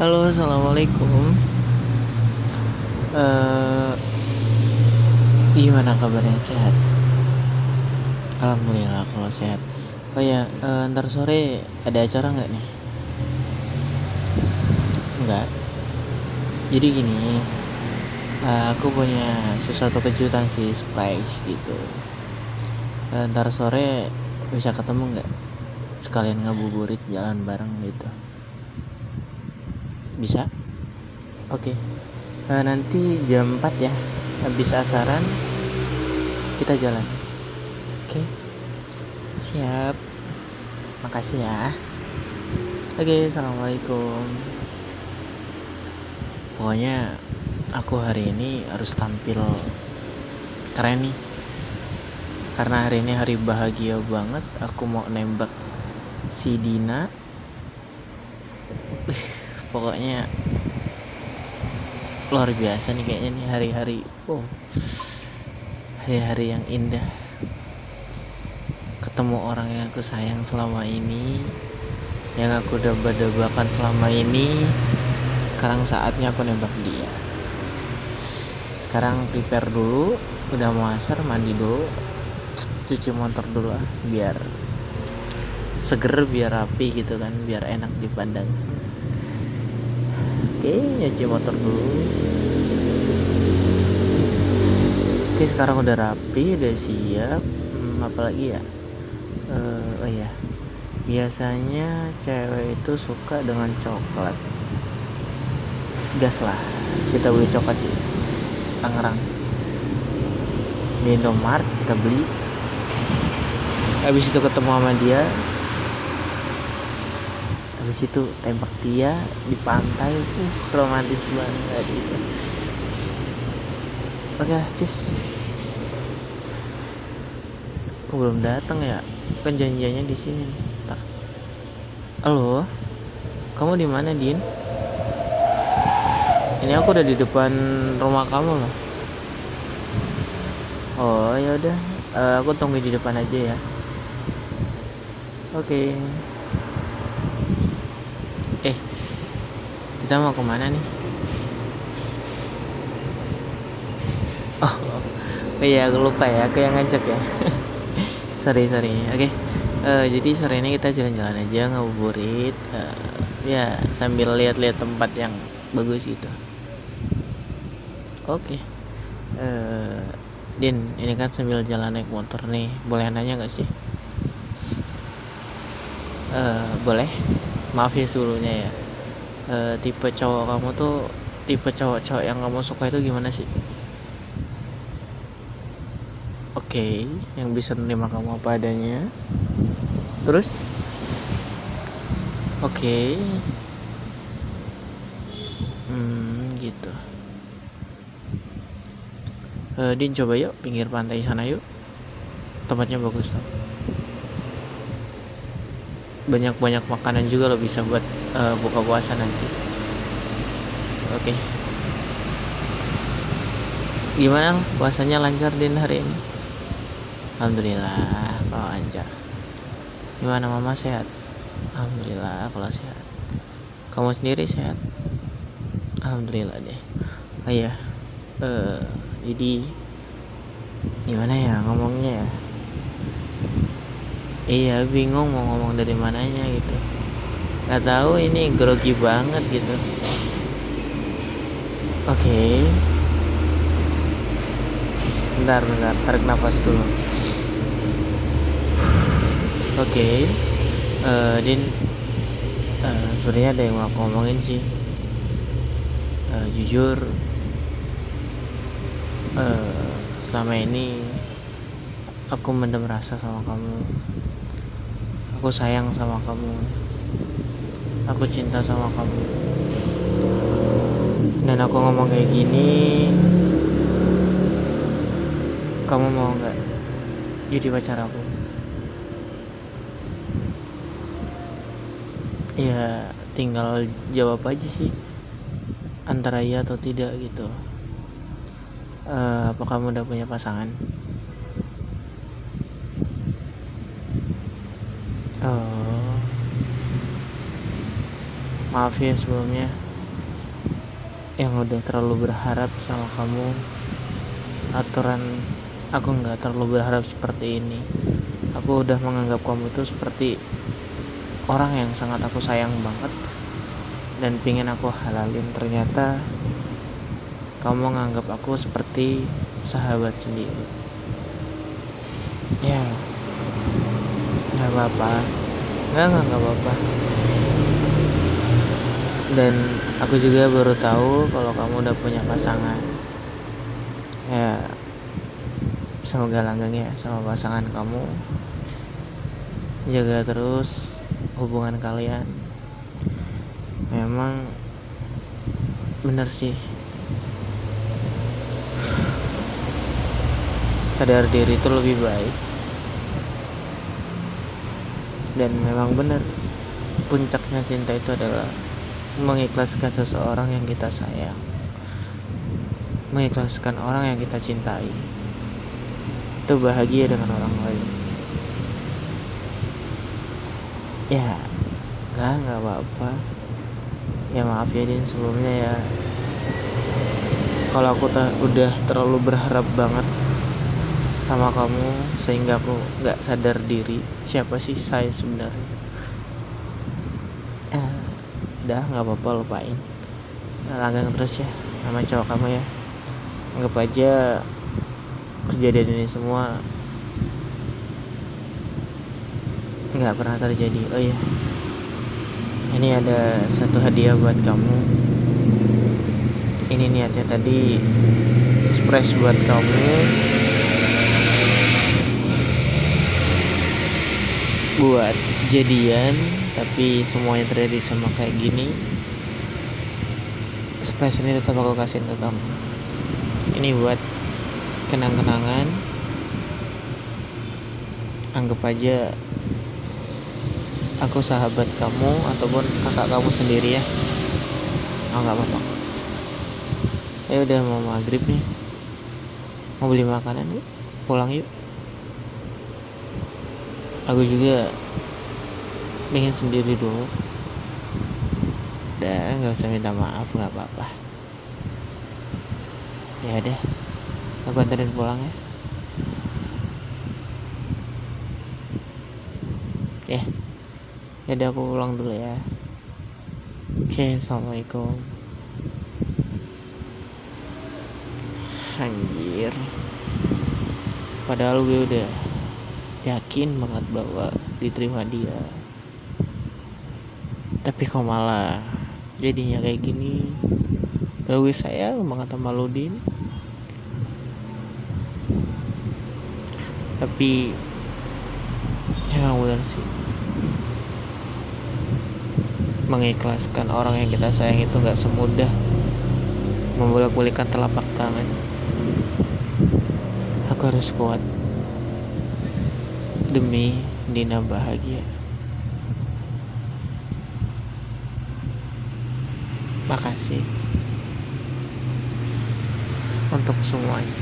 Halo, assalamualaikum. Eh, Gimana kabarnya? Sehat? Alhamdulillah kalau sehat. Oh ya, ntar sore ada acara nggak nih? Nggak. Jadi gini, aku punya sesuatu kejutan sih, surprise gitu. Ntar sore bisa ketemu nggak? Sekalian ngabuburit jalan bareng gitu. Bisa? Oke. Nanti jam 4 ya. Habis asaran kita jalan. Oke. Siap. Makasih ya. Oke, assalamualaikum. Pokoknya aku hari ini harus tampil keren nih, karena hari ini hari bahagia banget. Aku mau nembak si Dina. Pokoknya luar biasa nih kayaknya nih hari-hari. Hari-hari yang indah. Ketemu orang yang aku sayang selama ini, yang aku deba-debakan selama ini. Sekarang saatnya aku nembak dia. Sekarang prepare dulu, udah mau asar, mandi dulu, cuci motor dulu lah, biar seger, biar rapi gitu kan, biar enak dipandang. Oke, nyuci motor dulu. Oke, sekarang udah rapi, udah siap. Apalagi ya? Oh ya, biasanya cewek itu suka dengan coklat. Gas lah, kita beli coklat di Tangerang, di Indomaret kita beli. Habis itu ketemu sama dia, habis itu tembak dia di pantai. Romantis banget gitu. Oke lah, cus. Kok belum datang ya? Kan janjiannya di sini. Ntar. Halo, kamu di mana, Din? Ini aku udah di depan rumah kamu loh. Oh ya udah, aku tunggu di depan aja ya. Oke. Kita mau kemana nih? Oh, iya aku lupa ya, aku yang ngajak ya. sorry. Oke. Jadi sore ini kita jalan-jalan aja, ngabuburit. Ya sambil lihat-lihat tempat yang bagus gitu. Oke. Din, ini kan sambil jalan naik motor nih, boleh nanya nggak sih? Boleh. Maaf ya sebelumnya ya. Tipe cowok kamu tuh, tipe cowok-cowok yang kamu suka itu gimana sih? Oke, yang bisa menerima kamu apa adanya. Terus? Oke. Gitu. Din, coba yuk pinggir pantai sana yuk. Tempatnya bagus tuh. Banyak makanan juga lo, bisa buat buka puasa nanti. Oke. Gimana puasanya, lancar Din hari ini? Alhamdulillah kalau lancar. Gimana mama, sehat? Alhamdulillah kalau sehat. Kamu sendiri sehat? Alhamdulillah deh. Oh iya, jadi gimana ya ngomongnya ya? Iya, bingung mau ngomong dari mananya gitu. Gak tahu, ini grogi banget gitu. Oke. Bentar, tarik nafas dulu. Oke. Din, sebenarnya ada yang mau aku ngomongin sih. Jujur, selama ini aku mendem rasa sama kamu. Aku sayang sama kamu. Aku cinta sama kamu. Dan aku ngomong kayak gini, kamu mau nggak jadi pacar aku? Ya tinggal jawab aja sih, antara iya atau tidak gitu. Apa kamu udah punya pasangan? Oh, maaf ya sebelumnya. yang udah terlalu berharap sama kamu. Aku nggak terlalu berharap seperti ini. Aku udah menganggap kamu itu seperti orang yang sangat aku sayang banget dan pingin aku halalin. Ternyata kamu nganggap aku seperti sahabat sendiri. Ya, nggak apa-apa. Nggak apa-apa. Dan aku juga baru tahu kalau kamu udah punya pasangan. Ya, semoga langgeng ya sama pasangan kamu. Jaga terus hubungan kalian. Memang bener sih, sadar diri itu lebih baik. Dan memang benar, puncaknya cinta itu adalah mengikhlaskan seseorang yang kita sayang, mengikhlaskan orang yang kita cintai. Itu bahagia dengan orang lain. Ya, nggak apa-apa. Ya maaf ya Din, sebelumnya ya kalau aku udah terlalu berharap banget sama kamu sehingga aku nggak sadar diri siapa sih saya sebenarnya. Udah nggak apa-apa, lupain. Langgang terus ya sama cowok kamu ya. Anggap aja kejadian ini semua nggak pernah terjadi. Oh iya, ini ada satu hadiah buat kamu. Ini niatnya tadi surprise buat kamu, buat jadian, tapi semuanya terjadi sama kayak gini. Surprise ini tetap aku kasihin ke kamu. Ini buat kenang-kenangan. Anggap aja aku sahabat kamu ataupun kakak kamu sendiri ya. Nggak apa-apa. Ya udah mau maghrib nih, mau beli makanan yuk, pulang yuk. Aku juga pengen sendiri dulu. Udah nggak usah minta maaf, nggak apa-apa. Ya udah, aku anterin pulang ya. Ya udah aku pulang dulu ya. Oke, assalamualaikum. Anjir, padahal gue udah yakin banget bahwa diterima dia, tapi kok malah jadinya kayak gini. Padahal gue sayang banget sama lo Din. Tapi ya benar sih, mengikhlaskan orang yang kita sayang itu gak semudah membolak-balikan telapak tangan. Aku harus kuat demi Dina bahagia. Makasih untuk semuanya.